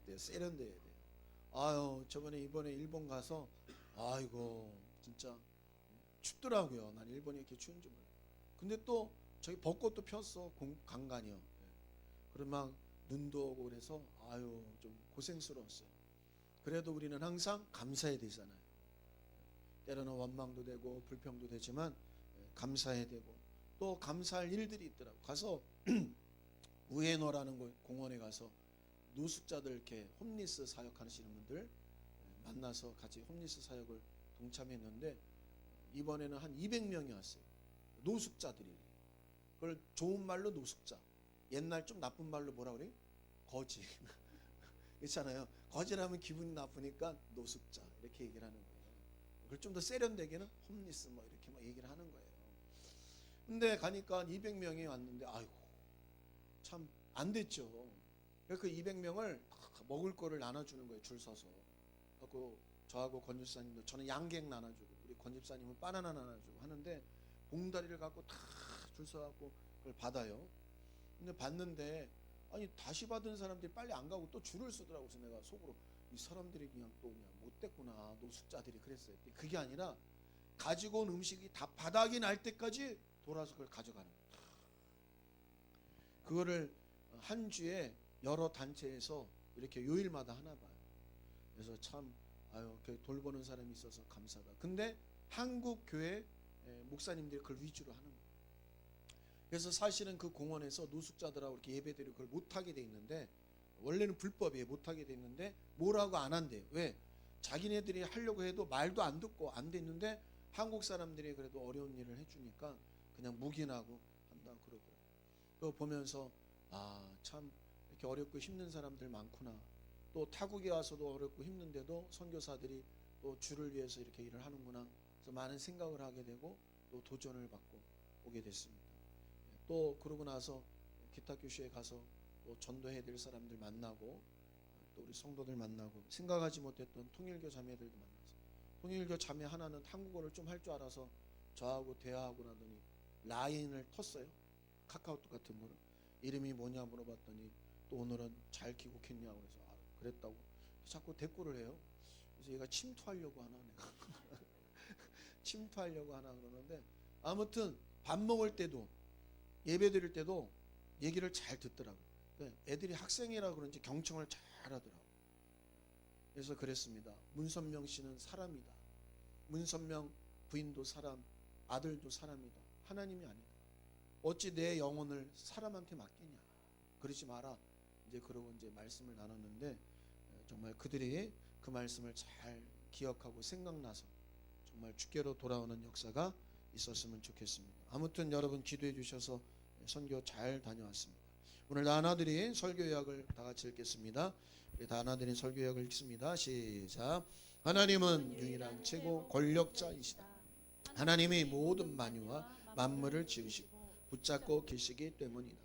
돼요. 세련돼야 돼요. 아유, 이번에 일본 가서 아이고 진짜 춥더라고요. 난 일본이 이렇게 추운 줄 몰라. 근데 또 저기 벚꽃도 폈어. 간간이요. 그러면 막 눈도 오고 그래서 아유 좀 고생스러웠어요. 그래도 우리는 항상 감사해야 되잖아요. 때로는 원망도 되고 불평도 되지만 감사해야 되고 또 감사할 일들이 있더라고. 가서 우에노라는 공원에 가서 노숙자들 이렇게 홈리스 사역하시는 분들 만나서 같이 홈리스 사역을 동참했는데 이번에는 한 200명이 왔어요. 노숙자들이. 그걸 좋은 말로 노숙자. 옛날 좀 나쁜 말로 뭐라 그래요? 거지. 그렇잖아요. 거지라면 기분이 나쁘니까 노숙자 이렇게 얘기를 하는 거예요. 그걸 좀 더 세련되게는 홈리스 뭐 이렇게 막 얘기를 하는 거예요. 근데 가니까 200명이 왔는데 아이고 참 안 됐죠. 그 200명을 먹을 거를 나눠주는 거예요. 줄 서서. 그래서 저하고 권 집사님도 저는 양갱 나눠주고 우리 권 집사님은 바나나 나눠주고 하는데 봉다리를 갖고 다 줄 서갖고 그걸 받아요. 근데 받는데 아니 다시 받은 사람들이 빨리 안 가고 또 줄을 서더라고. 그래서 내가 속으로 이 사람들이 그냥 또 그냥 못됐구나. 노숙자들이 그랬어요. 그게 아니라 가지고 온 음식이 다 바닥이 날 때까지 돌아서 그걸 가져가는 거예요. 그거를 한 주에 여러 단체에서 이렇게 요일마다 하나 봐요. 그래서 참 아유 돌보는 사람이 있어서 감사하다. 근데 한국 교회 목사님들이 그걸 위주로 하는 거예요. 그래서 사실은 그 공원에서 노숙자들하고 이렇게 예배드리고 그걸 못하게 돼 있는데 원래는 불법이에요. 못하게 돼 있는데 뭐라고 안 한대요. 왜? 자기네들이 하려고 해도 말도 안 듣고 안 됐는데 한국 사람들이 그래도 어려운 일을 해주니까 그냥 묵인하고 한다 그러더라고요. 그거 보면서 아 참 이렇게 어렵고 힘든 사람들 많구나. 또 타국에 와서도 어렵고 힘든데도 선교사들이 또 주를 위해서 이렇게 일을 하는구나. 그래서 많은 생각을 하게 되고 또 도전을 받고 오게 됐습니다. 또 그러고 나서 기타교시에 가서 또 전도해야 될 사람들 만나고 또 우리 성도들 만나고 생각하지 못했던 통일교 자매들도 만나서 통일교 자매 하나는 한국어를 좀 할 줄 알아서 저하고 대화하고 나더니 라인을 텄어요. 카카오톡 같은 거를. 이름이 뭐냐 물어봤더니 또 오늘은 잘 귀국했냐고 그래서 아, 그랬다고 자꾸 대꾸를 해요. 그래서 얘가 침투하려고 하나 내가 침투하려고 하나 그러는데 아무튼 밥 먹을 때도 예배 드릴 때도 얘기를 잘 듣더라고요. 애들이 학생이라 그런지 경청을 잘 하더라고요. 그래서 그랬습니다. 문선명 씨는 사람이다. 문선명 부인도 사람, 아들도 사람이다. 하나님이 아니다. 어찌 내 영혼을 사람한테 맡기냐. 그러지 마라. 이제 그러고 이제 말씀을 나눴는데 정말 그들이 그 말씀을 잘 기억하고 생각나서 정말 주께로 돌아오는 역사가 있었으면 좋겠습니다. 아무튼 여러분 기도해 주셔서 선교 잘 다녀왔습니다. 오늘 다나들이 설교 요약을 다 같이 읽겠습니다. 우리 다나들이 설교 요약을 읽습니다. 시작. 하나님은 유일한 최고 권력자이시다. 하나님이 모든 만유와 만물을 지으시고 붙잡고 계시기 때문이다.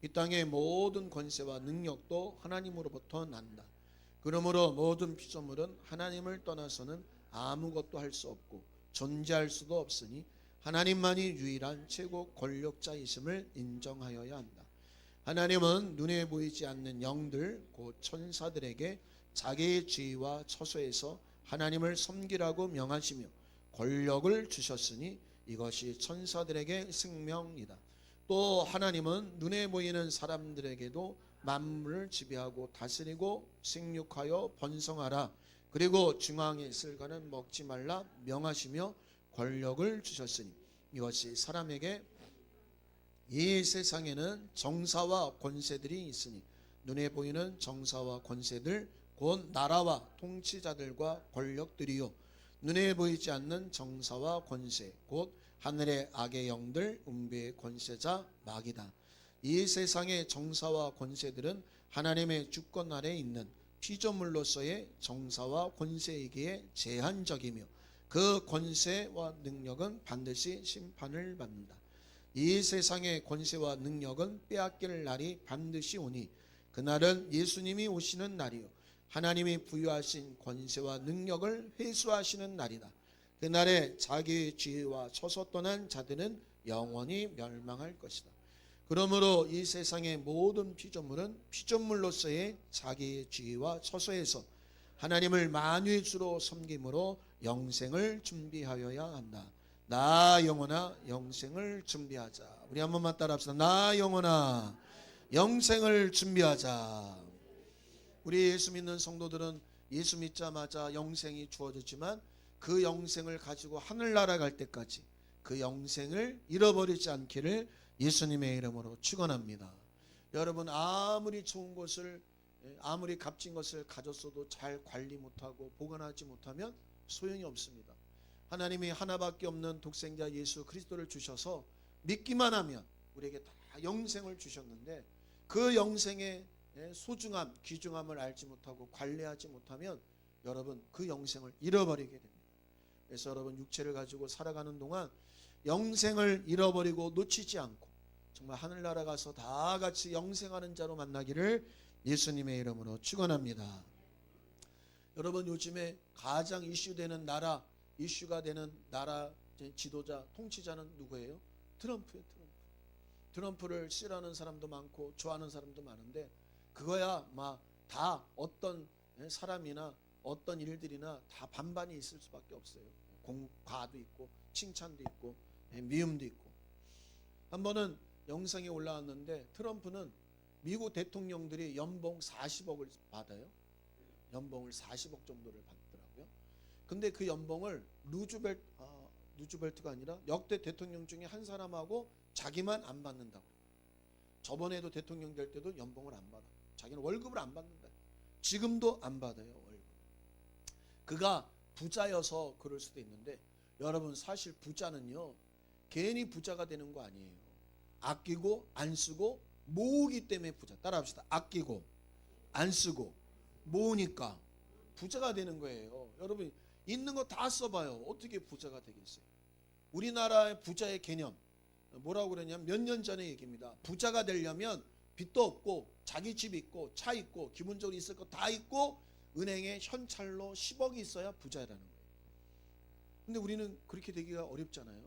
이 땅의 모든 권세와 능력도 하나님으로부터 난다. 그러므로 모든 피조물은 하나님을 떠나서는 아무것도 할 수 없고 존재할 수도 없으니 하나님만이 유일한 최고 권력자이심을 인정하여야 한다. 하나님은 눈에 보이지 않는 영들 곧 천사들에게 자기의 지위와 처소에서 하나님을 섬기라고 명하시며 권력을 주셨으니 이것이 천사들에게 생명이다. 또 하나님은 눈에 보이는 사람들에게도 만물을 지배하고 다스리고 생육하여 번성하라. 그리고 중앙에 있을 것은 먹지 말라 명하시며 권력을 주셨으니 이것이 사람에게 이 세상에는 정사와 권세들이 있으니 눈에 보이는 정사와 권세들 곧 나라와 통치자들과 권력들이요 눈에 보이지 않는 정사와 권세 곧 하늘의 악의 영들 음부의 권세자 마귀다. 이 세상의 정사와 권세들은 하나님의 주권 아래에 있는 피조물로서의 정사와 권세이기에 제한적이며 그 권세와 능력은 반드시 심판을 받는다. 이 세상의 권세와 능력은 빼앗길 날이 반드시 오니 그날은 예수님이 오시는 날이요 하나님이 부여하신 권세와 능력을 회수하시는 날이다. 그날에 자기의 지혜와 서서 떠난 자들은 영원히 멸망할 것이다. 그러므로 이 세상의 모든 피조물은 피조물로서의 자기의 지위와 처소에서 하나님을 만유의 주로 섬김으로 영생을 준비하여야 한다. 나 영혼아 영생을 준비하자. 우리 한 번만 따라합시다. 나 영혼아 영생을 준비하자. 우리 예수 믿는 성도들은 예수 믿자마자 영생이 주어졌지만 그 영생을 가지고 하늘나라 갈 때까지 그 영생을 잃어버리지 않기를 예수님의 이름으로 축원합니다. 여러분, 아무리 좋은 것을, 아무리 값진 것을 가졌어도 잘 관리 못하고 보관하지 못하면 소용이 없습니다. 하나님이 하나밖에 없는 독생자 예수 그리스도를 주셔서 믿기만 하면 우리에게 다 영생을 주셨는데, 그 영생의 소중함, 귀중함을 알지 못하고 관리하지 못하면 여러분 그 영생을 잃어버리게 됩니다. 그래서 여러분, 육체를 가지고 살아가는 동안 영생을 잃어버리고 놓치지 않고 정말 하늘나라 가서 다 같이 영생하는 자로 만나기를 예수님의 이름으로 축원합니다. 여러분, 요즘에 가장 이슈되는 나라, 이슈가 되는 나라 지도자, 통치자는 누구예요? 트럼프예요. 트럼프를 싫어하는 사람도 많고 좋아하는 사람도 많은데, 그거야 막 다 어떤 사람이나 어떤 일들이나 다 반반이 있을 수밖에 없어요. 공과도 있고 칭찬도 있고 미움도 있고. 한 번은 영상에 올라왔는데, 트럼프는 미국 대통령들이 연봉 40억을 받아요. 연봉을 40억 정도를 받더라고요. 근데 그 연봉을 루즈벨트가 아니라 역대 대통령 중에 한 사람하고 자기만 안 받는다고. 저번에도 대통령 될 때도 연봉을 안 받아. 자기는 월급을 안 받는다. 지금도 안 받아요, 월급. 그가 부자여서 그럴 수도 있는데, 여러분, 사실 부자는요 괜히 부자가 되는 거 아니에요. 아끼고 안 쓰고 모으기 때문에 부자. 따라합시다. 아끼고 안 쓰고 모으니까 부자가 되는 거예요. 여러분, 있는 거 다 써봐요. 어떻게 부자가 되겠어요? 우리나라의 부자의 개념 뭐라고 그러냐면, 몇 년 전의 얘기입니다. 부자가 되려면 빚도 없고 자기 집 있고 차 있고 기본적으로 있을 거 다 있고 은행에 현찰로 10억이 있어야 부자라는 거예요. 근데 우리는 그렇게 되기가 어렵잖아요.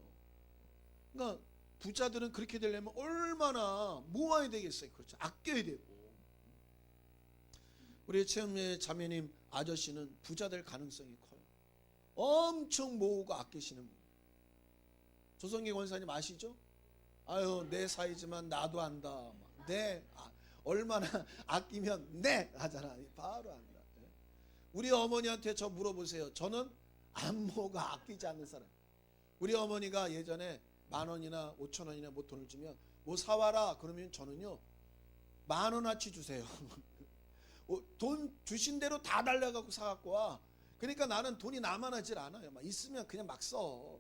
그러니까 부자들은 그렇게 되려면 얼마나 모아야 되겠어요. 그렇죠. 아껴야 되고. 우리 최은미 자매님 아저씨는 부자 될 가능성이 커요. 엄청 모으고 아끼시는 분. 조성기 권사님 아시죠? 아유, 내 사이지만 나도 안다. 네, 얼마나 아끼면 네 하잖아. 바로 안다. 우리 어머니한테 저 물어보세요. 저는 안 모으고 아끼지 않는 사람. 우리 어머니가 예전에 10,000원이나 5,000원이나 뭐 돈을 주면 뭐 사와라 그러면 저는요 10,000원어치 주세요. 돈 주신 대로 다 달라갖고 사갖고 와. 그러니까 나는 돈이 남아나질 않아요. 막 있으면 그냥 막 써.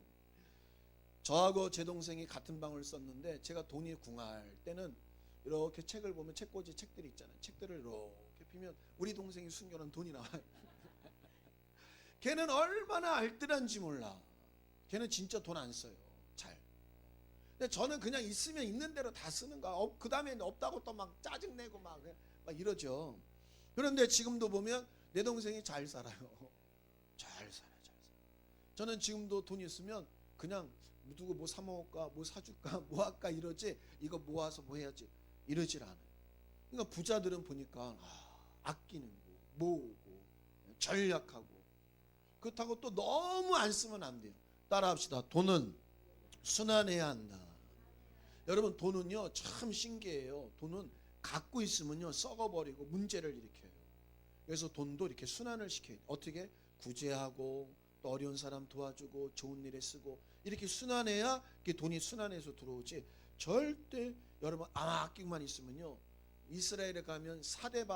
저하고 제 동생이 같은 방을 썼는데, 제가 돈이 궁할 때는 이렇게 책을 보면 책꽂이 책들이 있잖아요. 책들을 이렇게 피면 우리 동생이 숨겨놓은 돈이 나와요. 걔는 얼마나 알뜰한지 몰라. 걔는 진짜 돈 안 써요. 잘. 근데 저는 그냥 있으면 있는 대로 다 쓰는 거야. 그 다음에 없다고 또 막 짜증내고 막 이러죠. 그런데 지금도 보면 내 동생이 잘 살아요. 잘 살아. 저는 지금도 돈 있으면 그냥 누구 뭐 사 먹을까, 뭐 사줄까, 뭐 할까 이러지, 이거 모아서 뭐 해야지 이러질 않아요. 그러니까 부자들은 보니까 아끼는 거, 모으고 전략하고. 그렇다고 또 너무 안 쓰면 안 돼요. 따라합시다. 돈은 순환해야 한다. 여러분, 돈은요 참 신기해요. 돈은 갖고 있으면요 썩어버리고 문제를 일으켜요. 그래서 돈도 이렇게 순환을 시켜요. 어떻게? 구제하고 또 어려운 사람 도와주고 좋은 일에 쓰고, 이렇게 순환해야 돈이 순환해서 들어오지. 절대 여러분 아끼고만 있으면요, 이스라엘에 가면 4대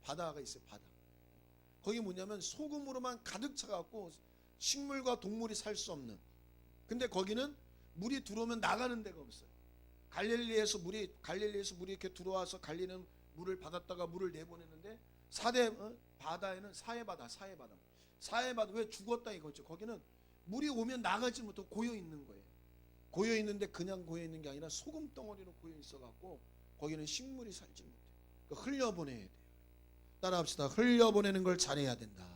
바다가 있어요. 바다. 거기 뭐냐면 소금으로만 가득 차갖고 식물과 동물이 살 수 없는. 근데 거기는 물이 들어오면 나가는 데가 없어요. 갈릴리에서 물이 이렇게 들어와서 갈리는 물을 받았다가 물을 내보내는데, 4대 바다에는 사해바다 왜 죽었다 이거죠. 거기는 물이 오면 나가지 못하고 고여 있는 거예요. 고여 있는데 그냥 고여 있는 게 아니라 소금 덩어리로 고여 있어 갖고 거기는 식물이 살지 못해요. 그러니까 흘려보내야 돼요. 따라합시다. 흘려보내는 걸 잘해야 된다.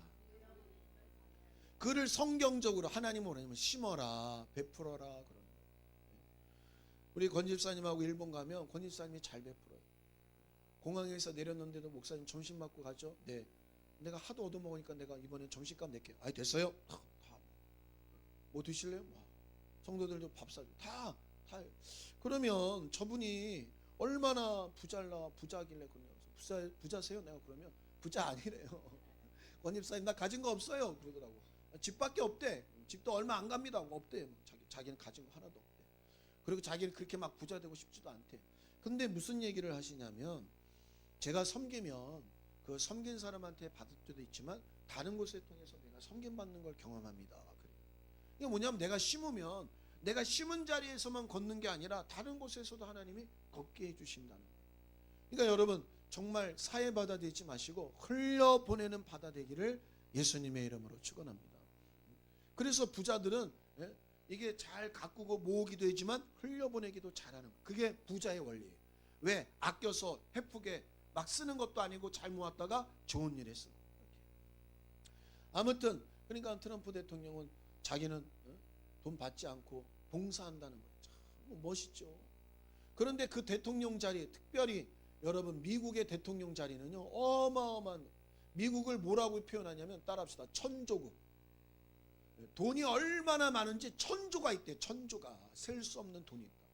그를 성경적으로 하나님은 뭐냐면 심어라, 베풀어라 그런 거예요. 우리 권 집사님하고 일본 가면 권 집사님이 잘 베풀어요. 공항에서 내렸는데도 목사님 점심 먹고 가죠? 네. 내가 하도 얻어먹으니까 내가 이번에 점심값 낼게요. 아이 됐어요? 다. 뭐 드실래요? 성도들도 밥 사줘. 다. 그러면 저분이 얼마나 부자길래 그러냐고. 부자세요? 내가 그러면 부자 아니래요. 권 집사님 나 가진 거 없어요. 그러더라고. 집밖에 없대. 집도 얼마 안 갑니다. 없대. 자기는 가진 거 하나도 없대. 그리고 자기는 그렇게 막 부자 되고 싶지도 않대. 근데 무슨 얘기를 하시냐면 제가 섬기면 그 섬긴 사람한테 받을 때도 있지만 다른 곳에 통해서 내가 섬김받는 걸 경험합니다. 그래요. 이게 뭐냐면 내가 심으면 내가 심은 자리에서만 걷는 게 아니라 다른 곳에서도 하나님이 걷게 해주신다는 거예요. 그러니까 여러분 정말 사회 바다 되지 마시고 흘려보내는 바다 되기를 예수님의 이름으로 축원합니다. 그래서 부자들은 이게 잘 가꾸고 모으기도 하지만 흘려보내기도 잘하는 거예요. 그게 부자의 원리예요. 왜? 아껴서 헤프게 막 쓰는 것도 아니고 잘 모았다가 좋은 일에 쓰고. 아무튼 그러니까 트럼프 대통령은 자기는 돈 받지 않고 봉사한다는 거예요. 참 멋있죠. 그런데 그 대통령 자리, 특별히 여러분 미국의 대통령 자리는요 어마어마한, 미국을 뭐라고 표현하냐면 따라합시다. 천조국. 돈이 얼마나 많은지 천조가 있대. 천조가 셀 수 없는 돈이 있다.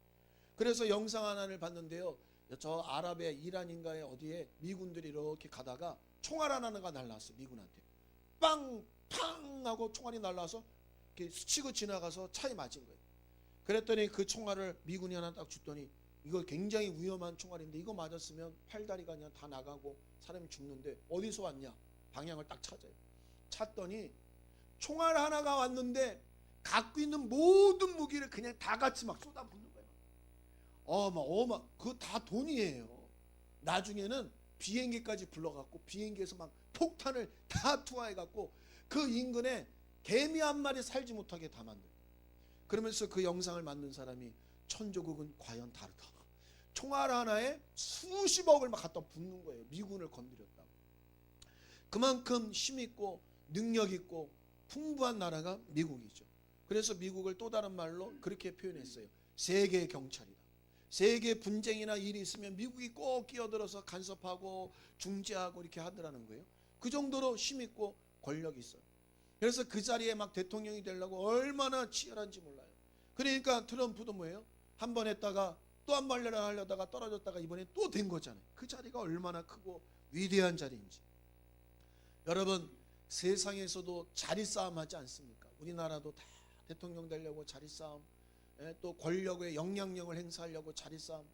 그래서 영상 하나를 봤는데요. 저 아랍의 이란인가에 어디에 미군들이 이렇게 가다가 총알 하나가 날라왔어. 미군한테 빵 하고 총알이 날라와서 이렇게 스치고 지나가서 차에 맞은 거예요. 그랬더니 그 총알을 미군이 하나 딱 줬더니 이거 굉장히 위험한 총알인데 이거 맞았으면 팔다리가 그냥 다 나가고 사람이 죽는데 어디서 왔냐? 방향을 딱 찾아요. 찾더니 총알 하나가 왔는데 갖고 있는 모든 무기를 그냥 다 같이 막 쏟아붓는 거예요. 그거 다 돈이에요. 나중에는 비행기까지 불러갖고 비행기에서 막 폭탄을 다 투하해갖고 그 인근에 개미 한 마리 살지 못하게 다 만들어요. 그러면서 그 영상을 만든 사람이 천조국은 과연 다르다. 총알 하나에 수십억을 막 갖다 붓는 거예요. 미군을 건드렸다고. 그만큼 힘있고 능력있고 풍부한 나라가 미국이죠. 그래서 미국을 또 다른 말로 그렇게 표현했어요. 세계 경찰이다. 세계 분쟁이나 일이 있으면 미국이 꼭 끼어들어서 간섭하고 중재하고 이렇게 하더라는 거예요. 그 정도로 힘있고 권력이 있어요. 그래서 그 자리에 막 대통령이 되려고 얼마나 치열한지 몰라요. 그러니까 트럼프도 뭐예요? 한 번 했다가 또 한 번 하려다가 떨어졌다가 이번에 또 된 거잖아요. 그 자리가 얼마나 크고 위대한 자리인지. 여러분 세상에서도 자리 싸움 하지 않습니까? 우리나라도 다 대통령 되려고 자리 싸움, 또 권력의 영향력을 행사하려고 자리 싸움.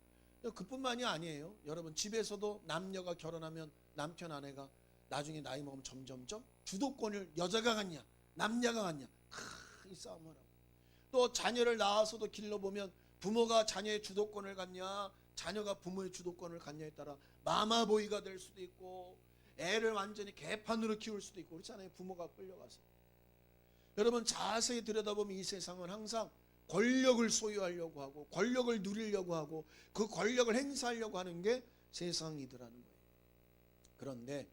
그뿐만이 아니에요. 여러분 집에서도 남녀가 결혼하면 남편 아내가 나중에 나이 먹으면 점점점 주도권을 여자가 갖냐 남녀가 갖냐 이 싸움을 하고, 또 자녀를 낳아서도 길러보면 부모가 자녀의 주도권을 갖냐 자녀가 부모의 주도권을 갖냐에 따라 마마보이가 될 수도 있고 애를 완전히 개판으로 키울 수도 있고 그렇잖아요. 부모가 끌려가서. 여러분 자세히 들여다보면 이 세상은 항상 권력을 소유하려고 하고 권력을 누리려고 하고 그 권력을 행사하려고 하는 게 세상이더라는 거예요. 그런데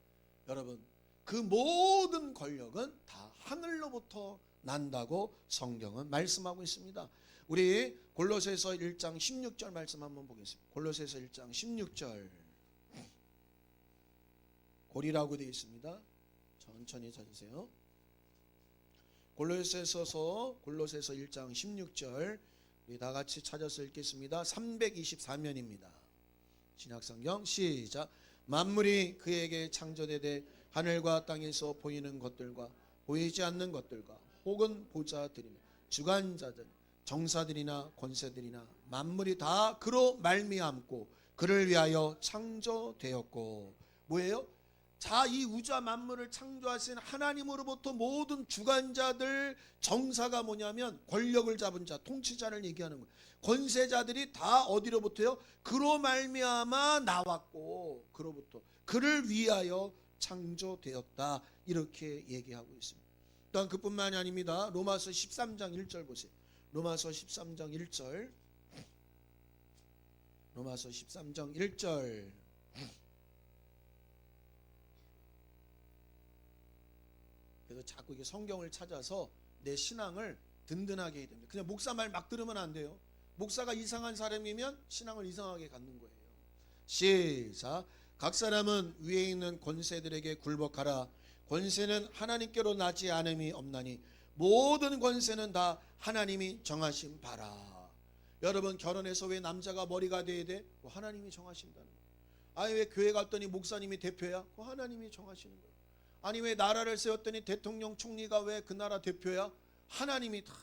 여러분 그 모든 권력은 다 하늘로부터 난다고 성경은 말씀하고 있습니다. 우리 골로새서 1장 16절 말씀 한번 보겠습니다. 골로새서 1장 16절. 고리라고 되어 있습니다. 천천히 찾으세요. 골로새서 1장 16절 우리 다 같이 찾아서 읽겠습니다. 324면입니다. 신약성경 시작. 만물이 그에게 창조되되 하늘과 땅에서 보이는 것들과 보이지 않는 것들과 혹은 보좌들이나 주관자들 정사들이나 권세들이나 만물이 다 그로 말미암고 그를 위하여 창조되었고. 뭐예요? 자, 이 우주와 만물을 창조하신 하나님으로부터 모든 주관자들 정사가 뭐냐면 권력을 잡은 자, 통치자를 얘기하는 거예요. 권세자들이 다 어디로부터요? 그로 말미암아 나왔고 그로부터 그를 위하여 창조되었다. 이렇게 얘기하고 있습니다. 또한 그뿐만이 아닙니다. 로마서 13장 1절 보세요. 로마서 13장 1절. 로마서 13장 1절. 그래서 자꾸 이게 성경을 찾아서 내 신앙을 든든하게 해야 됩니다. 그냥 목사 말 막 들으면 안 돼요. 목사가 이상한 사람이면 신앙을 이상하게 갖는 거예요. 시작. 각 사람은 위에 있는 권세들에게 굴복하라. 권세는 하나님께로 나지 않음이 없나니 모든 권세는 다 하나님이 정하신 바라. 여러분, 결혼해서 왜 남자가 머리가 돼야 돼? 하나님이 정하신다는 거예요. 아니 왜 교회 갔더니 목사님이 대표야? 하나님이 정하시는 거예요. 아니 왜 나라를 세웠더니 대통령 총리가 왜 그 나라 대표야? 하나님이 다,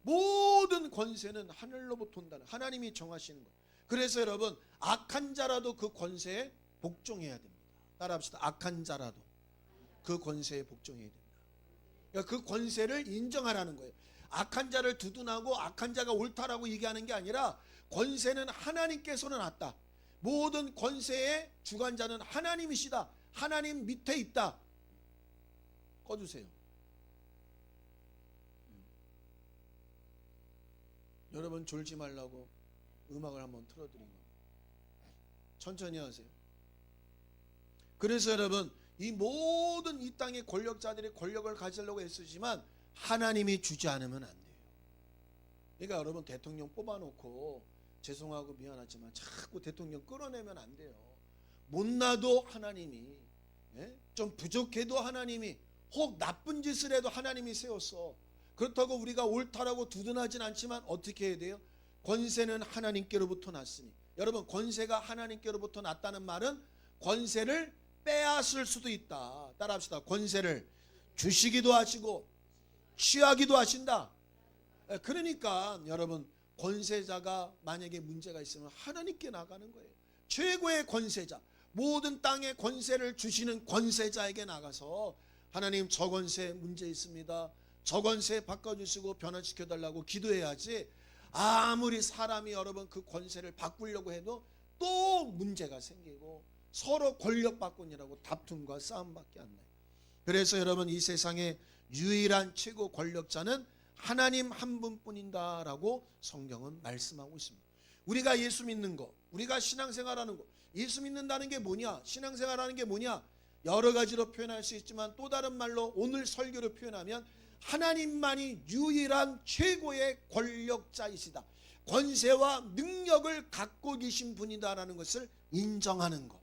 모든 권세는 하늘로부터 온다는, 하나님이 정하시는 거예요. 그래서 여러분, 악한 자라도 그 권세에 복종해야 됩니다. 따라합시다. 악한 자라도 그 권세에 복종해야 됩니다. 그러니까 그 권세를 인정하라는 거예요. 악한 자를 두둔하고 악한 자가 옳다라고 얘기하는 게 아니라, 권세는 하나님께서는 낫다. 모든 권세의 주관자는 하나님이시다. 하나님 밑에 있다. 꺼주세요. 여러분 졸지 말라고 음악을 한번 틀어드린 겁니다. 천천히 하세요. 그래서 여러분, 이 모든 이 땅의 권력자들이 권력을 가지려고 애쓰지만 하나님이 주지 않으면 안 돼요. 그러니까 여러분, 대통령 뽑아놓고 죄송하고 미안하지만 자꾸 대통령 끌어내면 안 돼요. 못나도 하나님이, 좀 부족해도 하나님이, 혹 나쁜 짓을 해도 하나님이 세웠어. 그렇다고 우리가 옳다라고 두둔하진 않지만 어떻게 해야 돼요? 권세는 하나님께로부터 났으니. 여러분, 권세가 하나님께로부터 났다는 말은 권세를 빼앗을 수도 있다. 따라합시다. 권세를 주시기도 하시고 취하기도 하신다. 그러니까 여러분, 권세자가 만약에 문제가 있으면 하나님께 나가는 거예요. 최고의 권세자, 모든 땅의 권세를 주시는 권세자에게 나가서 하나님, 저 권세 문제 있습니다. 저 권세 바꿔주시고 변화시켜달라고 기도해야지, 아무리 사람이 여러분 그 권세를 바꾸려고 해도 또 문제가 생기고 서로 권력 바꾸느라고 다툼과 싸움밖에 안 나요. 그래서 여러분, 이 세상의 유일한 최고 권력자는 하나님 한 분뿐이다라고 성경은 말씀하고 있습니다. 우리가 예수 믿는 거, 우리가 신앙생활하는 거, 예수 믿는다는 게 뭐냐, 신앙생활하는 게 뭐냐, 여러 가지로 표현할 수 있지만 또 다른 말로 오늘 설교로 표현하면 하나님만이 유일한 최고의 권력자이시다, 권세와 능력을 갖고 계신 분이다라는 것을 인정하는 것.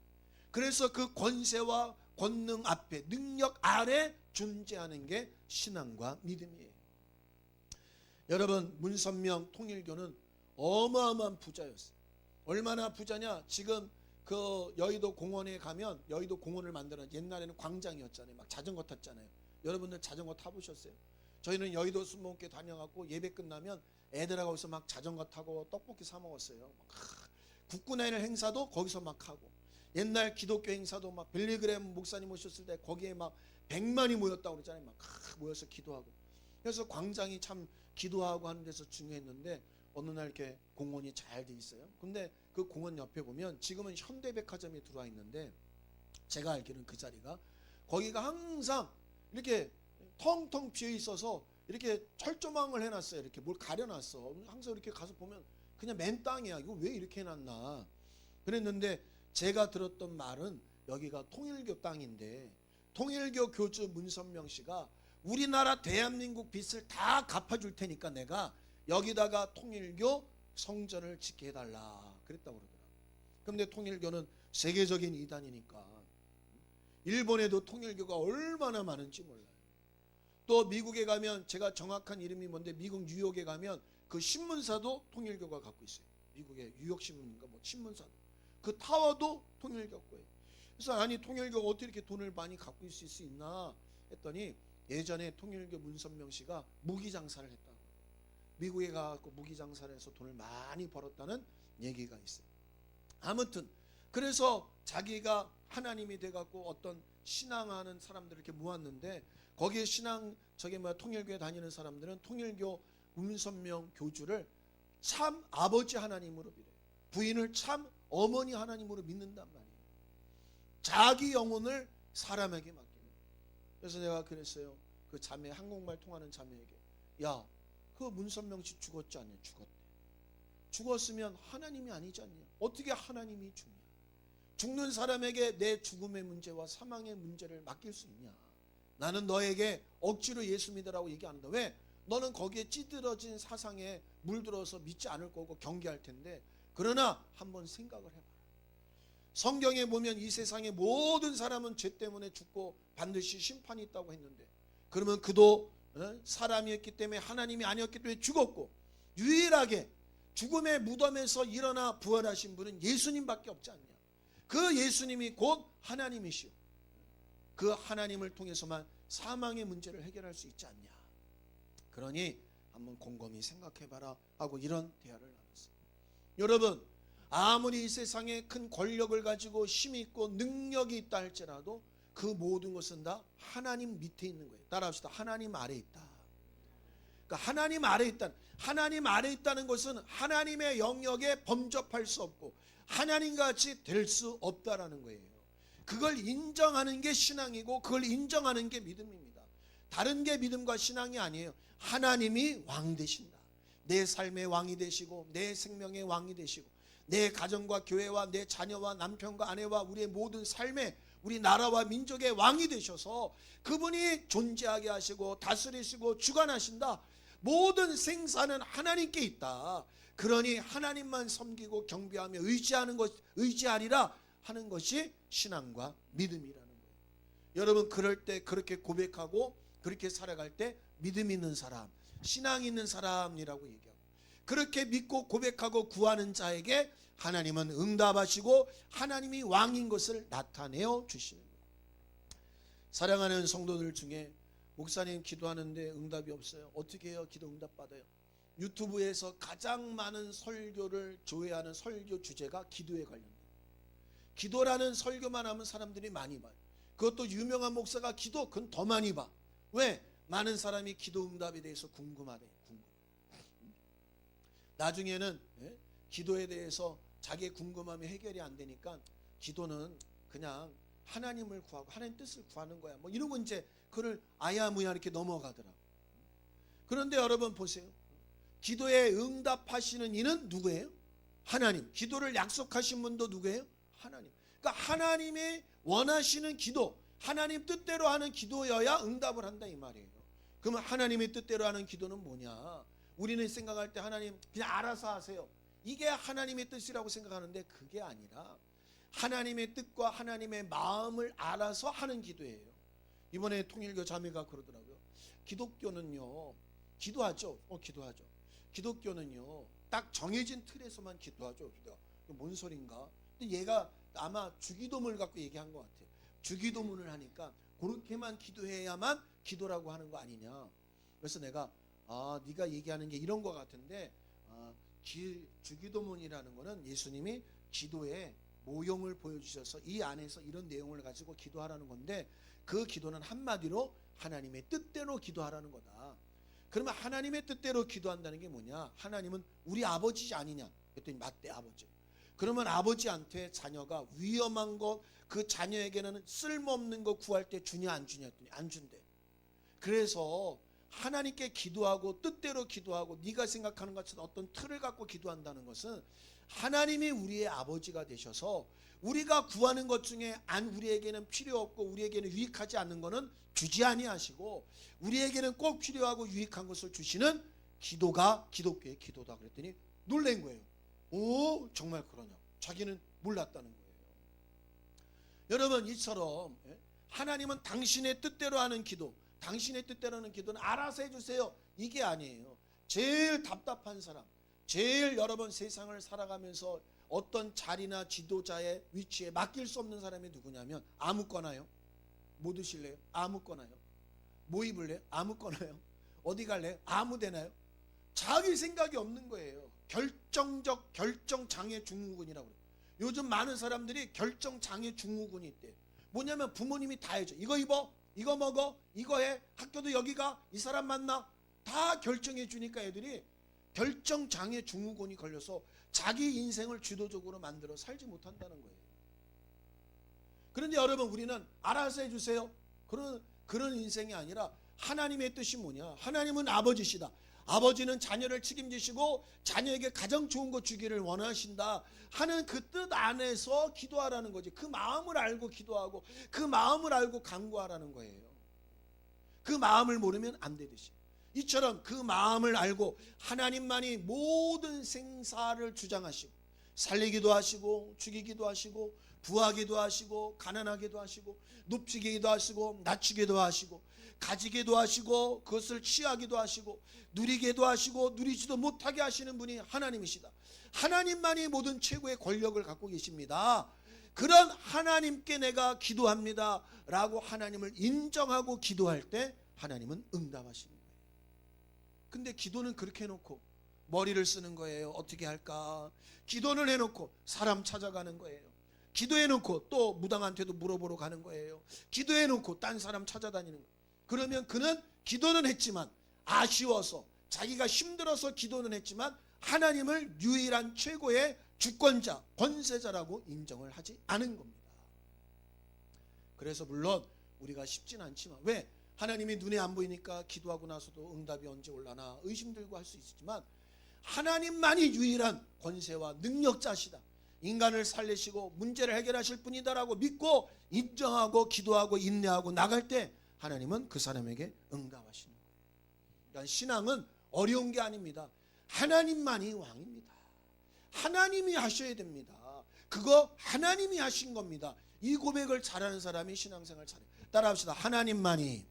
그래서 그 권세와 권능 앞에, 능력 아래 존재하는 게 신앙과 믿음이에요. 여러분, 문선명 통일교는 어마어마한 부자였어요. 얼마나 부자냐, 지금 그 여의도 공원에 가면, 여의도 공원을 만드는, 옛날에는 광장이었잖아요. 막 자전거 탔잖아요. 여러분들 자전거 타보셨어요? 저희는 여의도 순복음교회 다녀갖고 예배 끝나면 애들하고 거기서 막 자전거 타고 떡볶이 사 먹었어요. 국군의날 행사도 거기서 막 하고, 옛날 기독교 행사도 막 빌리그램 목사님 오셨을 때 거기에 막 100만이 모였다고 그러잖아요. 막 모여서 기도하고. 그래서 광장이 참 기도하고 하는 데서 중요했는데, 어느 날 이렇게 공원이 잘 돼 있어요. 근데 그 공원 옆에 보면 지금은 현대백화점이 들어와 있는데, 제가 알기로는 그 자리가, 거기가 항상 이렇게 텅텅 비어 있어서 이렇게 철조망을 해놨어요. 이렇게 뭘 가려놨어. 항상 이렇게 가서 보면 그냥 맨 땅이야. 이거 왜 이렇게 해놨나 그랬는데, 제가 들었던 말은 여기가 통일교 땅인데, 통일교 교주 문선명 씨가 우리나라 대한민국 빚을 다 갚아줄 테니까 내가 여기다가 통일교 성전을 짓게 해달라 그랬다고 그러더라고요. 그런데 통일교는 세계적인 이단이니까 일본에도 통일교가 얼마나 많은지 몰라요. 또 미국에 가면, 제가 정확한 이름이 뭔데, 미국 뉴욕에 가면 그 신문사도 통일교가 갖고 있어요. 미국의 뉴욕신문인가 뭐 신문사도, 그 타워도 통일교 거예요. 그래서 아니, 통일교가 어떻게 이렇게 돈을 많이 갖고 있을 수 있나 했더니, 예전에 통일교 문선명 씨가 무기 장사를 했다고, 미국에 가서 무기 장사를 해서 돈을 많이 벌었다는 얘기가 있어요. 아무튼 그래서 자기가 하나님이 돼갖고 어떤 신앙하는 사람들을 이렇게 모았는데, 거기에 통일교에 다니는 사람들은 통일교 문선명 교주를 참 아버지 하나님으로 믿어요. 부인을 참 어머니 하나님으로 믿는단 말이에요. 자기 영혼을 사람에게 맡기는. 그래서 내가 그랬어요. 그 자매, 한국말 통하는 자매에게, 야, 그 문선명 씨 죽었지 않냐? 죽었대. 죽었으면 하나님이 아니지 않냐? 어떻게 하나님이 죽냐? 죽는 사람에게 내 죽음의 문제와 사망의 문제를 맡길 수 있냐? 나는 너에게 억지로 예수 믿으라고 얘기 안 한다. 왜? 너는 거기에 찌들어진 사상에 물들어서 믿지 않을 거고 경계할 텐데, 그러나 한번 생각을 해봐라. 성경에 보면 이 세상의 모든 사람은 죄 때문에 죽고 반드시 심판이 있다고 했는데, 그러면 그도 사람이었기 때문에, 하나님이 아니었기 때문에 죽었고, 유일하게 죽음의 무덤에서 일어나 부활하신 분은 예수님밖에 없지 않냐. 그 예수님이 곧 하나님이시오. 그 하나님을 통해서만 사망의 문제를 해결할 수 있지 않냐. 그러니 한번 곰곰이 생각해봐라 하고 이런 대화를 나눴어요. 여러분, 아무리 이 세상에 큰 권력을 가지고 힘이 있고 능력이 있다 할지라도 그 모든 것은 다 하나님 밑에 있는 거예요. 따라합시다. 하나님 아래 있다. 그러니까 하나님 아래 있다는 것은 하나님의 영역에 범접할 수 없고 하나님같이 될 수 없다라는 거예요. 그걸 인정하는 게 신앙이고 그걸 인정하는 게 믿음입니다. 다른 게 믿음과 신앙이 아니에요. 하나님이 왕 되신다. 내 삶의 왕이 되시고 내 생명의 왕이 되시고 내 가정과 교회와 내 자녀와 남편과 아내와 우리의 모든 삶의, 우리 나라와 민족의 왕이 되셔서 그분이 존재하게 하시고 다스리시고 주관하신다. 모든 생사는 하나님께 있다. 그러니 하나님만 섬기고 경배하며 의지하리라 하는 것이 신앙과 믿음이라는 거예요. 여러분, 그럴 때 그렇게 고백하고 그렇게 살아갈 때 믿음 있는 사람, 신앙 있는 사람이라고 얘기하고, 그렇게 믿고 고백하고 구하는 자에게 하나님은 응답하시고 하나님이 왕인 것을 나타내어 주시는 거예요. 사랑하는 성도들 중에 목사님 기도하는데 응답이 없어요. 어떻게 해요? 기도 응답 받아요. 유튜브에서 가장 많은 설교를 조회하는 설교 주제가 기도에 관련돼요. 기도라는 설교만 하면 사람들이 많이 봐요. 그것도 유명한 목사가 기도, 그건 더 많이 봐. 왜? 많은 사람이 기도 응답에 대해서 궁금하대요. 나중에는 기도에 대해서 자기의 궁금함이 해결이 안 되니까 기도는 그냥 하나님을 구하고 하나님 뜻을 구하는 거야. 뭐 이러고 이제 그를 아야무야 이렇게 넘어가더라. 그런데 여러분 보세요. 기도에 응답하시는 이는 누구예요? 하나님. 기도를 약속하신 분도 누구예요? 하나님. 그러니까 하나님이 원하시는 기도, 하나님 뜻대로 하는 기도여야 응답을 한다 이 말이에요. 그러면 하나님의 뜻대로 하는 기도는 뭐냐? 우리는 생각할 때 하나님 그냥 알아서 하세요. 이게 하나님의 뜻이라고 생각하는데 그게 아니라 하나님의 뜻과 하나님의 마음을 알아서 하는 기도예요. 이번에 통일교 자매가 그러더라고요. 기독교는요, 기도하죠. 기도하죠. 기독교는요, 딱 정해진 틀에서만 기도하죠. 뭔 소린가? 근데 얘가 아마 주기도문을 갖고 얘기한 것 같아요. 주기도문을 하니까 그렇게만 기도해야만 기도라고 하는 거 아니냐. 그래서 내가 네가 얘기하는 게 이런 것 같은데, 주기도문이라는 거는 예수님이 기도의 모형을 보여주셔서 이 안에서 이런 내용을 가지고 기도하라는 건데, 그 기도는 한마디로 하나님의 뜻대로 기도하라는 거다. 그러면 하나님의 뜻대로 기도한다는 게 뭐냐? 하나님은 우리 아버지지 아니냐? 그랬더니 맞대, 아버지. 그러면 아버지한테 자녀가 위험한 것, 그 자녀에게는 쓸모없는 거 구할 때 주냐 안 주냐 했더니 안 준대. 그래서 하나님께 기도하고 뜻대로 기도하고 네가 생각하는 것처럼 어떤 틀을 갖고 기도한다는 것은 하나님이 우리의 아버지가 되셔서 우리가 구하는 것 중에 우리에게는 필요 없고 우리에게는 유익하지 않는 것은 주지 아니하시고 우리에게는 꼭 필요하고 유익한 것을 주시는 기도가 기독교의 기도다 그랬더니 놀란 거예요. 오, 정말 그러냐? 자기는 몰랐다는 거예요. 여러분, 이처럼 하나님은 당신의 뜻대로 하는 기도, 당신의 뜻대로 하는 기도는 알아서 해주세요. 이게 아니에요. 제일 답답한 사람, 제일 여러분 세상을 살아가면서 어떤 자리나 지도자의 위치에 맡길 수 없는 사람이 누구냐면 아무거나요. 뭐 드실래요? 아무거나요. 뭐 입을래요? 아무거나요. 어디 갈래요? 아무데나요. 자기 생각이 없는 거예요. 결정장애 증후군이라고 그래요. 요즘 많은 사람들이 결정장애 증후군이 있대요. 뭐냐면 부모님이 다 해줘. 이거 입어, 이거 먹어, 이거 해, 학교도 여기 가, 이 사람 만나, 다 결정해 주니까 애들이 결정장애 증후군이 걸려서 자기 인생을 주도적으로 만들어 살지 못한다는 거예요. 그런데 여러분, 우리는 알아서 해주세요. 그런 인생이 아니라 하나님의 뜻이 뭐냐? 하나님은 아버지시다. 아버지는 자녀를 책임지시고 자녀에게 가장 좋은 것 주기를 원하신다 하는 그 뜻 안에서 기도하라는 거지. 그 마음을 알고 기도하고 그 마음을 알고 간구하라는 거예요. 그 마음을 모르면 안 되듯이. 이처럼 그 마음을 알고 하나님만이 모든 생사를 주장하시고 살리기도 하시고 죽이기도 하시고 부하기도 하시고 가난하기도 하시고 높이기도 하시고 낮추기도 하시고 가지기도 하시고 그것을 취하기도 하시고 누리게도 하시고 누리지도 못하게 하시는 분이 하나님이시다. 하나님만이 모든 최고의 권력을 갖고 계십니다. 그런 하나님께 내가 기도합니다 라고 하나님을 인정하고 기도할 때 하나님은 응답하시는 거예요. 근데 기도는 그렇게 해놓고 머리를 쓰는 거예요. 어떻게 할까? 기도를 해놓고 사람 찾아가는 거예요. 기도해놓고 또 무당한테도 물어보러 가는 거예요. 기도해놓고 딴 사람 찾아다니는 거예요. 그러면 그는 기도는 했지만 아쉬워서 자기가 힘들어서 기도는 했지만 하나님을 유일한 최고의 주권자, 권세자라고 인정을 하지 않은 겁니다. 그래서 물론 우리가 쉽진 않지만 왜? 하나님이 눈에 안 보이니까 기도하고 나서도 응답이 언제 올라나 의심들고 할 수 있지만 하나님만이 유일한 권세와 능력자시다. 인간을 살리시고 문제를 해결하실 분이다라고 믿고 인정하고 기도하고 인내하고 나갈 때 하나님은 그 사람에게 응답하시는 거예요. 그러니까 신앙은 어려운 게 아닙니다. 하나님만이 왕입니다. 하나님이 하셔야 됩니다. 그거 하나님이 하신 겁니다. 이 고백을 잘하는 사람이 신앙생활 잘해요. 따라합시다. 하나님만이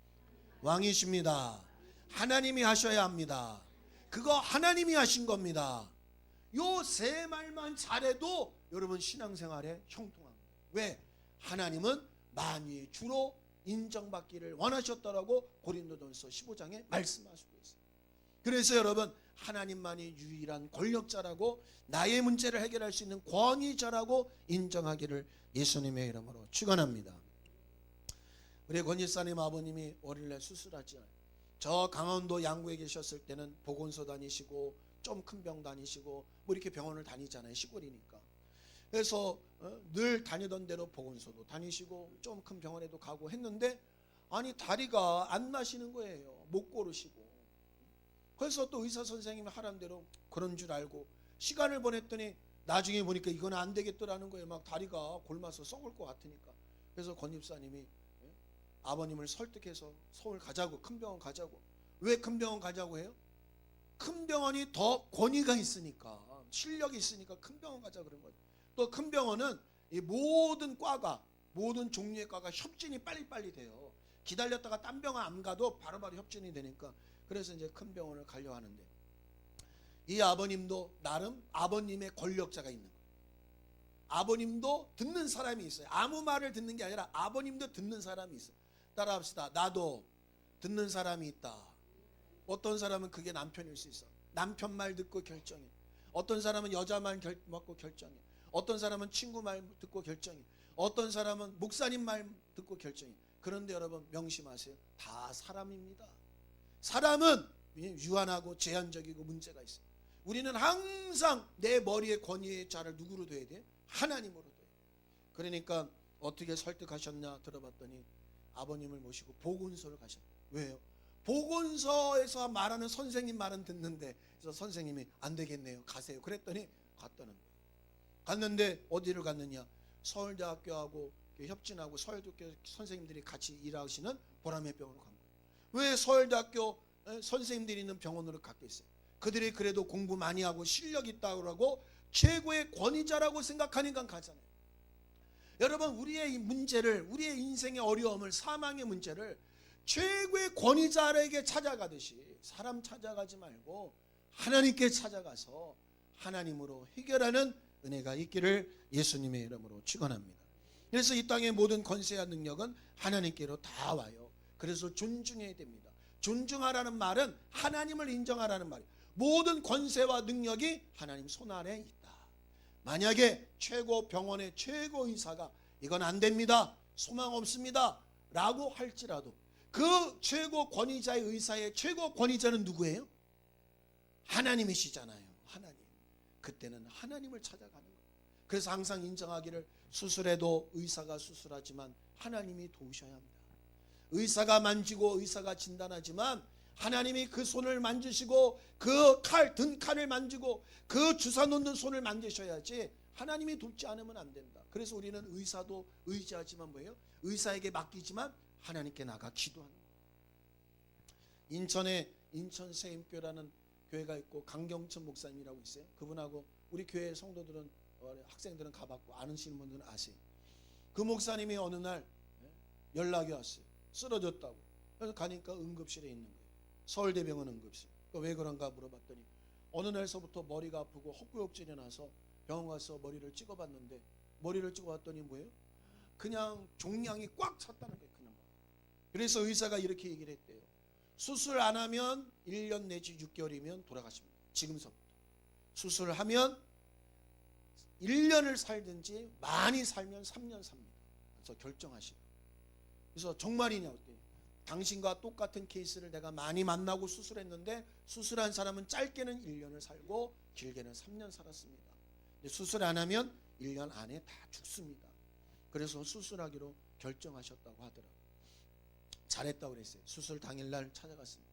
왕이십니다. 하나님이 하셔야 합니다. 그거 하나님이 하신 겁니다. 요 세 말만 잘해도 여러분 신앙생활에 형통합니다. 왜? 하나님은 만유의 주로 인정받기를 원하셨다라고 고린도전서 15장에 말씀하시고 있어요. 그래서 여러분 하나님만이 유일한 권력자라고 나의 문제를 해결할 수 있는 권위자라고 인정하기를 예수님의 이름으로 축원합니다. 우리 권지사님 아버님이 월요일에 수술하지 않아요. 저 강원도 양구에 계셨을 때는 보건소 다니시고 좀 큰 병 다니시고 뭐 이렇게 병원을 다니잖아요. 시골이니까. 그래서 늘 다니던 대로 보건소도 다니시고 좀 큰 병원에도 가고 했는데 아니 다리가 안 나시는 거예요. 못 걸으시고. 그래서 또 의사 선생님이 하라는 대로 그런 줄 알고 시간을 보냈더니 나중에 보니까 이건 안 되겠더라는 거예요. 막 다리가 골마서 썩을 것 같으니까. 그래서 권 집사님이 아버님을 설득해서 서울 가자고, 큰 병원 가자고. 왜 큰 병원 가자고 해요? 큰 병원이 더 권위가 있으니까, 실력이 있으니까 큰 병원 가자 그런 거예요. 또 큰 병원은 이 모든 과가, 모든 종류의 과가 협진이 빨리빨리 돼요. 기다렸다가 딴 병원 안 가도 바로바로 협진이 되니까. 그래서 이제 큰 병원을 가려 하는데 이 아버님도 나름 아버님의 권력자가 있는 거예요. 아버님도 듣는 사람이 있어요. 아무 말을 듣는 게 아니라 아버님도 듣는 사람이 있어요. 따라합시다. 나도 듣는 사람이 있다. 어떤 사람은 그게 남편일 수 있어. 남편 말 듣고 결정해. 어떤 사람은 여자 말 듣고 결정해. 어떤 사람은 친구 말 듣고 결정해. 어떤 사람은 목사님 말 듣고 결정해. 그런데 여러분 명심하세요. 다 사람입니다. 사람은 유한하고 제한적이고 문제가 있어요. 우리는 항상 내 머리의 권위의 자를 누구로 둬야 돼? 하나님으로 둬요. 그러니까 어떻게 설득하셨냐 들어봤더니 아버님을 모시고 보건소를 가셨다. 왜요? 보건소에서 말하는 선생님 말은 듣는데 그래서 선생님이 안 되겠네요. 가세요. 그랬더니 갔다는 거예요. 갔는데 어디를 갔느냐? 서울대학교하고 협진하고 서울대학교 선생님들이 같이 일하시는 보라매 병원으로 간 거예요. 왜 서울대학교 선생님들이 있는 병원으로 갔겠어요? 그들이 그래도 공부 많이 하고 실력 있다고 하고 최고의 권위자라고 생각하니까 가잖아요. 여러분 우리의 이 문제를, 우리의 인생의 어려움을, 사망의 문제를 최고의 권위자에게 찾아가듯이 사람 찾아가지 말고 하나님께 찾아가서 하나님으로 해결하는 은혜가 있기를 예수님의 이름으로 축원합니다. 그래서 이 땅의 모든 권세와 능력은 하나님께로 다 와요. 그래서 존중해야 됩니다. 존중하라는 말은 하나님을 인정하라는 말이에요. 모든 권세와 능력이 하나님 손 아래 있다. 만약에 최고 병원의 최고 의사가 이건 안 됩니다, 소망 없습니다 라고 할지라도 그 최고 권위자의 의사의 최고 권위자는 누구예요? 하나님이시잖아요. 하나님. 그때는 하나님을 찾아가는 거예요. 그래서 항상 인정하기를 수술해도 의사가 수술하지만 하나님이 도우셔야 합니다. 의사가 만지고 의사가 진단하지만 하나님이 그 손을 만지시고 그 칼, 든 칼을 만지고 그 주사 놓는 손을 만지셔야지 하나님이 돕지 않으면 안 된다. 그래서 우리는 의사도 의지하지만 뭐예요? 의사에게 맡기지만 하나님께 나가 기도하는 거예요. 인천에 인천 세임교라는 교회가 있고 강경천 목사님이라고 있어요. 그분하고 우리 교회 성도들은 학생들은 가봤고 아시는 분들은 아세요. 그 목사님이 어느 날 연락이 왔어요. 쓰러졌다고. 그래서 가니까 응급실에 있는 거예요. 서울대병원 응급실. 왜 그런가 물어봤더니 어느 날서부터 머리가 아프고 헛구역질이 나서 병원 가서 머리를 찍어봤는데 머리를 찍어봤더니 뭐예요? 그냥 종양이 꽉 찼다는 거예요. 그냥. 그래서 의사가 이렇게 얘기를 했대요. 수술 안 하면 1년 내지 6개월이면 돌아가십니다. 지금서부터. 수술하면 1년을 살든지 많이 살면 3년 삽니다. 그래서 결정하시라. 그래서 정말이냐 그랬더니 당신과 똑같은 케이스를 내가 많이 만나고 수술했는데 수술한 사람은 짧게는 1년을 살고 길게는 3년 살았습니다. 근데 수술 안 하면 1년 안에 다 죽습니다. 그래서 수술하기로 결정하셨다고 하더라고요. 잘했다고 그랬어요. 수술 당일날 찾아갔습니다.